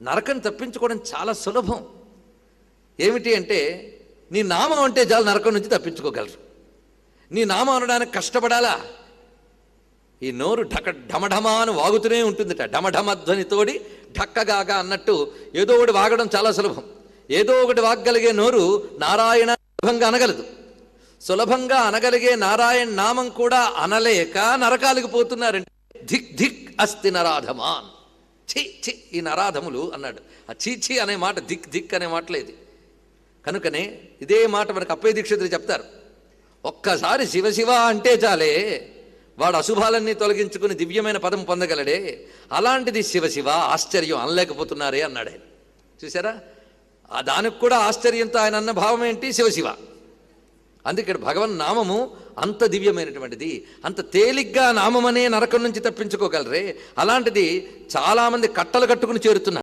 నరకం తప్పించుకోవడం చాలా సులభం. ఏమిటి అంటే నీ నామం అంటే చాలు నరకం నుంచి తప్పించుకోగలరు. నీ నామం అనడానికి కష్టపడాలా? ఈ నోరు ఢమఢమా అని వాగుతూనే ఉంటుందిట. ఢమఢమధ్వనితోడి ఢక్కగాగా అన్నట్టు ఏదో ఒకటి వాగడం చాలా సులభం. ఏదో ఒకటి వాగ్గలిగే నోరు నారాయణ సులభంగా అనగలదు. సులభంగా అనగలిగే నారాయణ నామం కూడా అనలేక నరకాలకు పోతున్నారంటే ధిక్ ధిక్ అస్తి నరాధమాన్. ఛీ ఛీ ఈ నరాధములు అన్నాడు. ఆ చీచి అనే మాట ధిక్ ధిక్ అనే మాటలేదు. కనుకనే ఇదే మాట మనకు అప్పయ్య దీక్షితులు చెప్తారు. ఒక్కసారి శివశివ అంటే చాలే వాడు అశుభాలన్నీ తొలగించుకుని దివ్యమైన పదం పొందగలడే. అలాంటిది శివశివ ఆశ్చర్యం అనలేకపోతున్నారే అన్నాడు ఆయన. చూసారా, దానికి కూడా ఆశ్చర్యంతో ఆయన అన్న భావం ఏంటి? శివశివ. అందుకే భగవన్ నామము అంత దివ్యమైనటువంటిది. అంత తేలిగ్గా నామమనే నరకం నుంచి తప్పించుకోగలరే. అలాంటిది చాలామంది కట్టలు కట్టుకుని చేరుతున్నారు.